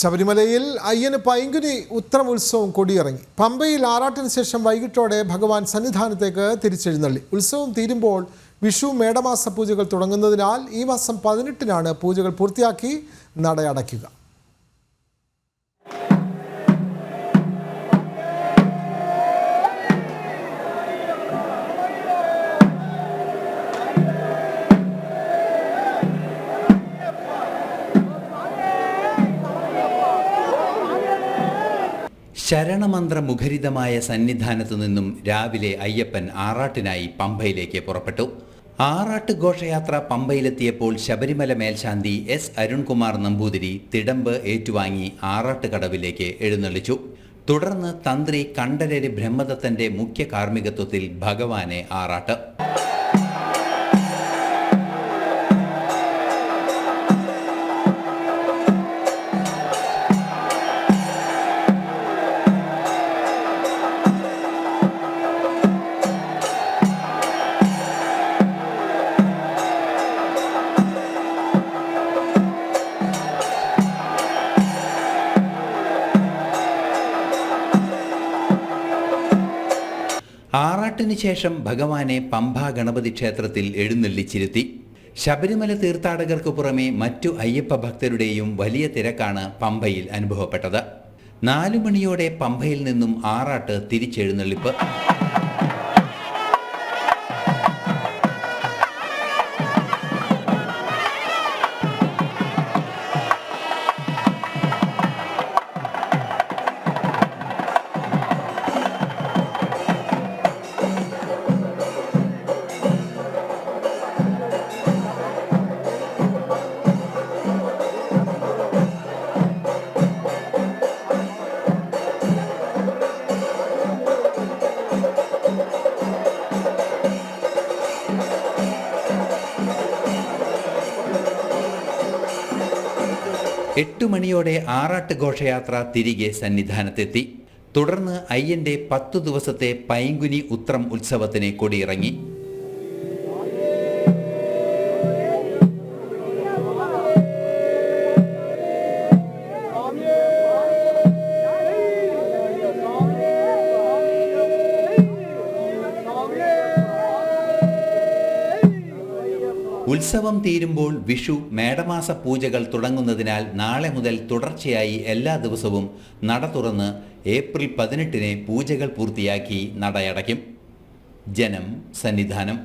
ശബരിമലയിൽ അയ്യന് പൈങ്കുനി ഉത്രം ഉത്സവം കൊടിയിറങ്ങി. പമ്പയിൽ ആറാട്ടിന് ശേഷം വൈകിട്ടോടെ ഭഗവാൻ സന്നിധാനത്തേക്ക് തിരിച്ചെഴുന്നള്ളി. ഉത്സവം തീരുമ്പോൾ വിഷു മേടമാസ പൂജകൾ തുടങ്ങുന്നതിനാൽ ഈ മാസം 18-നാണ് പൂജകൾ പൂർത്തിയാക്കി നട അടയ്ക്കുക. ശരണമന്ത്ര മുഖരിതമായ സന്നിധാനത്തു നിന്നും രാവിലെ അയ്യപ്പൻ ആറാട്ടിനായി പമ്പയിലേക്ക് പുറപ്പെട്ടു. ആറാട്ട് ഘോഷയാത്ര പമ്പയിലെത്തിയപ്പോൾ ശബരിമല മേൽശാന്തി എസ് അരുൺകുമാർ നമ്പൂതിരി തിടമ്പ് ഏറ്റുവാങ്ങി ആറാട്ട് കടവിലേക്ക് എഴുന്നള്ളിച്ചു. തുടർന്ന് തന്ത്രി കണ്ഠരര് ബ്രഹ്മദത്തന്റെ മുഖ്യ കാർമ്മികത്വത്തിൽ ഭഗവാനെ ആറാട്ട്. ആറാട്ടിന് ശേഷം ഭഗവാനെ പമ്പാ ഗണപതി ക്ഷേത്രത്തിൽ എഴുന്നള്ളിച്ചിരുത്തി. ശബരിമല തീർത്ഥാടകർക്ക് പുറമെ മറ്റു അയ്യപ്പ ഭക്തരുടെയും വലിയ തിരക്കാണ് പമ്പയിൽ അനുഭവപ്പെട്ടത്. 4 മണിയോടെ പമ്പയിൽ നിന്നും ആറാട്ട് തിരിച്ചെഴുന്നള്ളിപ്പ്. എട്ട് മണിയോടെ ആറാട്ട് ഘോഷയാത്ര തിരികെ സന്നിധാനത്തെത്തി. തുടർന്ന് അയ്യന്റെ 10 ദിവസത്തെ പൈങ്കുനി ഉത്രം ഉത്സവത്തിന് കൊടിയിറങ്ങി. ഉത്സവം തീരുമ്പോൾ വിഷു മേടമാസ പൂജകൾ തുടങ്ങുന്നതിനാൽ നാളെ മുതൽ തുടർച്ചയായി എല്ലാ ദിവസവും നട തുറന്ന് ഏപ്രിൽ 18-ന് പൂജകൾ പൂർത്തിയാക്കി നടയടയ്ക്കും. ജനം, സന്നിധാനം.